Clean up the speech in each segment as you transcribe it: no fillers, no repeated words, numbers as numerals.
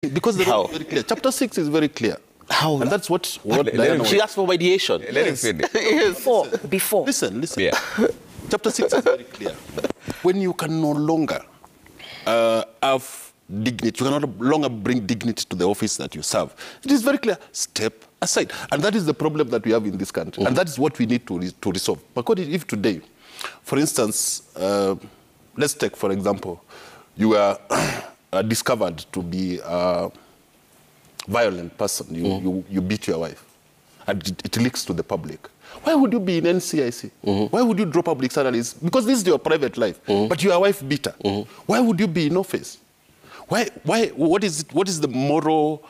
Because the law is very clear. Chapter 6 is very clear. How? And that's what she asked for mediation. Let him finish. Before. Listen. Yeah. Chapter 6 is very clear. When you can no longer have dignity, you can no longer bring dignity to the office that you serve, it is very clear, step aside. And that is the problem that we have in this country. And that is what we need to resolve. Because if today, for instance, let's take, for example, you are discovered to be a violent person. You beat your wife, and it leaks to the public. Why would you be in NCIC? Why would you draw public salaries? Because this is your private life, but you are a wife beater. Why would you be in office? Why? What is the moral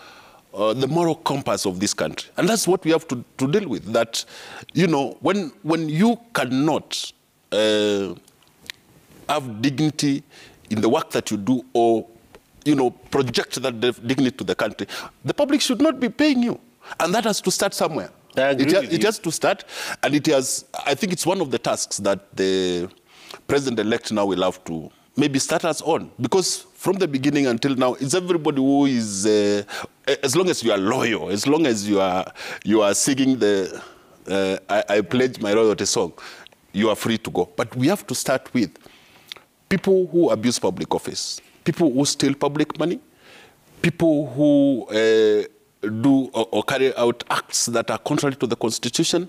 compass of this country? And that's what we have to deal with. That, you know, when you cannot have dignity in the work that you do, or, you know, project that dignity to the country, the public should not be paying you. And that has to start somewhere. It has to start, and it has, I think it's one of the tasks that the president-elect now will have to maybe start us on. Because from the beginning until now, it's everybody who is, as long as you are loyal, as long as you are singing the I Pledge My Loyalty song, you are free to go. But we have to start with people who abuse public office, people who steal public money, people who do or carry out acts that are contrary to the Constitution,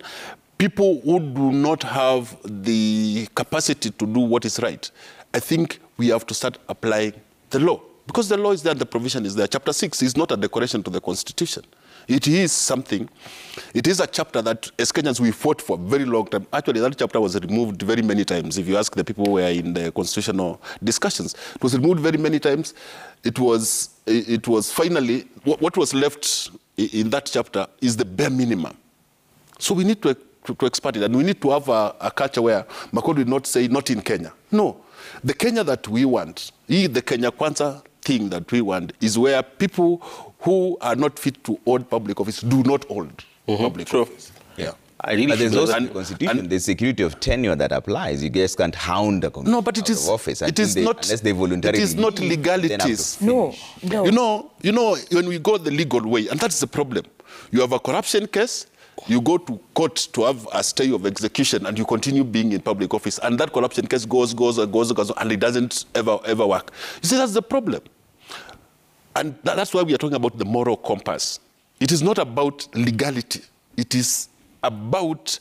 people who do not have the capacity to do what is right. I think we have to start applying the law. Because the law is there, the provision is there. Chapter 6 is not a decoration to the Constitution. It is something, it is a chapter that as Kenyans we fought for a very long time. Actually, that chapter was removed very many times. If you ask the people who were in the constitutional discussions, it was removed very many times. It was finally, what was left in that chapter is the bare minimum. So we need to expand it, and we need to have a culture where Makodi did not say, not in Kenya. No, the Kenya that we want, the Kenya Kwanza thing that we want, is where people who are not fit to hold public office do not hold public office. Yeah. But there's also in the Constitution, there's security of tenure that applies. You guys can't hound a committee of office. It is not, unless they voluntarily. It is not legalities. No. You know, when we go the legal way, and that's the problem. You have a corruption case, you go to court to have a stay of execution, and you continue being in public office, and that corruption case goes, and it doesn't ever work. You see, that's the problem. And that's why we are talking about the moral compass. It is not about legality. It is about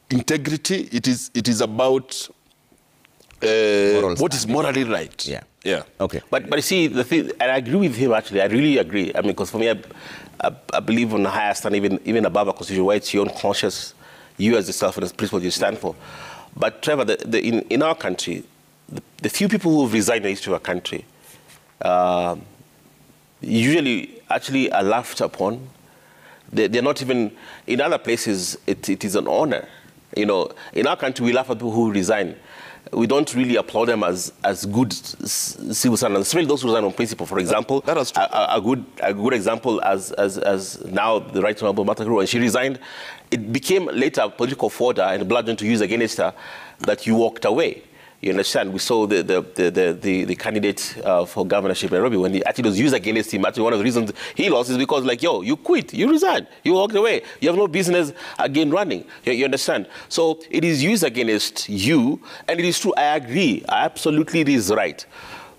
integrity. It is about what is morally right. Yeah. Okay. But you see, the thing, and I agree with him, actually. I really agree. I mean, because for me, I believe on the highest standard, even above a constitution, where it's your own conscious, you as yourself and as principle you stand for. But Trevor, in our country, the few people who have resigned in the history of our country, usually actually are laughed upon. They're not even, in other places, it is an honor. You know, in our country, we laugh at people who resign. We don't really applaud them as good civil servants, especially those who resign on principle. For example, a good example as now the Right Honourable Martha Karua, when she resigned, it became later a political fodder and bludgeon to use against her that you walked away. You understand? We saw the candidate for governorship in Nairobi, when he actually was used against him. Actually, one of the reasons he lost is because, like, yo, you quit, you resigned, you walked away, you have no business again running. You understand? So it is used against you, and it is true. I agree. Absolutely, it is right.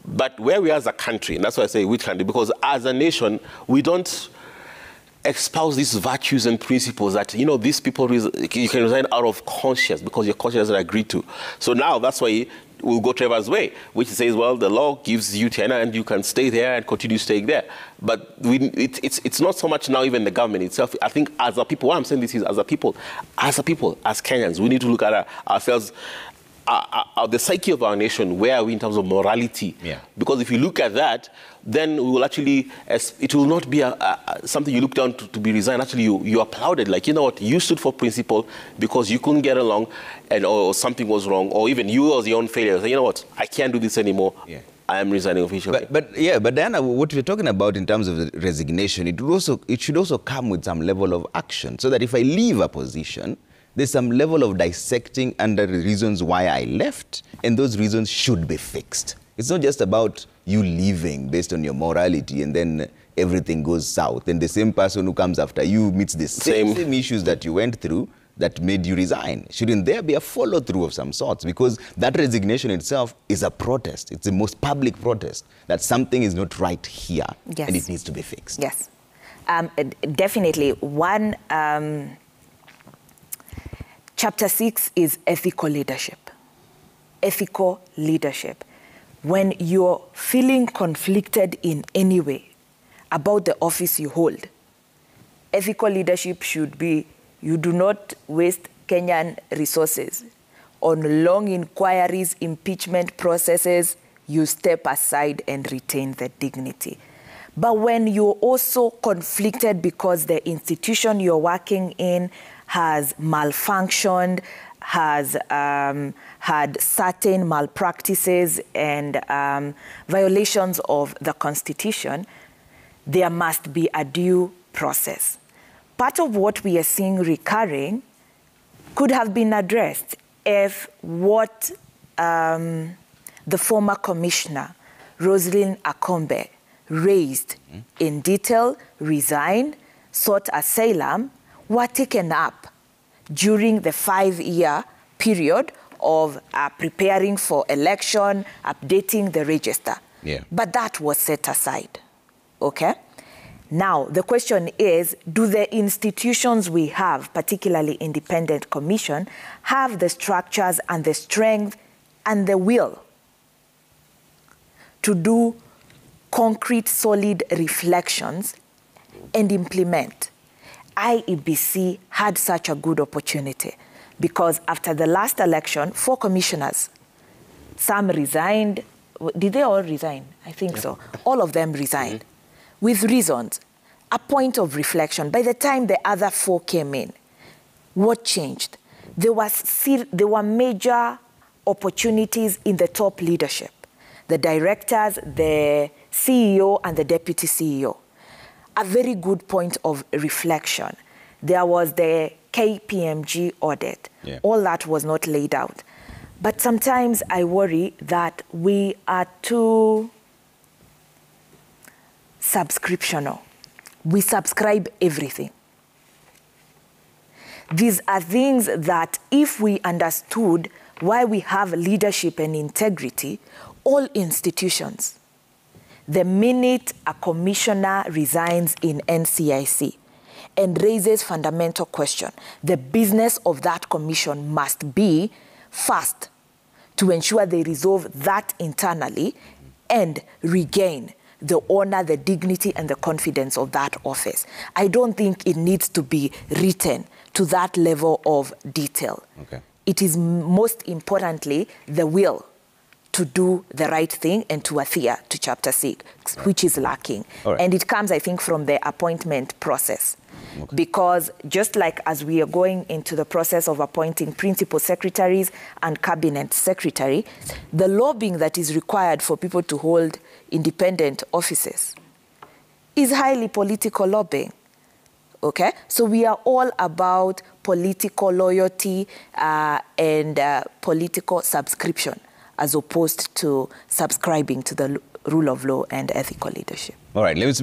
But where we are as a country, and that's why I say which country, because as a nation, we don't espouse these virtues and principles that, you know, these people, you can resign out of conscience because your conscience doesn't agree to. So now that's why we'll go Trevor's way, which says, well, the law gives you tenure and you can stay there and continue staying there. But it's not so much now even the government itself. I think as a people, what I'm saying this is as a people, as Kenyans, we need to look at ourselves, the psyche of our nation. Where are we in terms of morality? Yeah. Because if you look at that, then we will actually, it will not be something you look down to be resigned. Actually, you applauded, like, you know what, you stood for principle because you couldn't get along, or something was wrong, or even you was your own failure. So, you know what, I can't do this anymore. Yeah. I am resigning officially. But Diana, what we're talking about in terms of the resignation, it should also come with some level of action, so that if I leave a position, there's some level of dissecting under the reasons why I left, and those reasons should be fixed. It's not just about you leaving based on your morality and then everything goes south, and the same person who comes after you meets the same issues that you went through that made you resign? Shouldn't there be a follow-through of some sorts? Because that resignation itself is a protest. It's the most public protest that something is not right here, yes, and it needs to be fixed. Yes, definitely. One, Chapter 6 is ethical leadership. Ethical leadership. When you're feeling conflicted in any way about the office you hold, ethical leadership should be you do not waste Kenyan resources on long inquiries, impeachment processes. You step aside and retain the dignity. But when you're also conflicted because the institution you're working in has malfunctioned, has had certain malpractices and violations of the Constitution, there must be a due process. Part of what we are seeing recurring could have been addressed if what the former commissioner, Rosalind Akombe, raised in detail, resigned, sought asylum, were taken up during the 5-year period of preparing for election, updating the register. Yeah. But that was set aside, okay? Now, the question is, do the institutions we have, particularly independent commission, have the structures and the strength and the will to do concrete, solid reflections and implement? IEBC had such a good opportunity because after the last election, 4 commissioners, some resigned. Did they all resign? I think so. All of them resigned with reasons. A point of reflection. By the time the other 4 came in, what changed? There were major opportunities in the top leadership. The directors, the CEO, and the deputy CEO. A very good point of reflection. There was the KPMG audit. Yeah. All that was not laid out. But sometimes I worry that we are too subscriptional. We subscribe everything. These are things that if we understood why we have leadership and integrity, all institutions, the minute a commissioner resigns in NCIC and raises fundamental question, the business of that commission must be first to ensure they resolve that internally and regain the honor, the dignity, and the confidence of that office. I don't think it needs to be written to that level of detail. Okay. It is most importantly the will to do the right thing and to adhere to Chapter 6, which is lacking. Right. And it comes, I think, from the appointment process. Okay. Because just like as we are going into the process of appointing principal secretaries and cabinet secretary, the lobbying that is required for people to hold independent offices is highly political lobbying. Okay? So we are all about political loyalty and political subscription, as opposed to subscribing to the rule of law and ethical leadership. All right, let's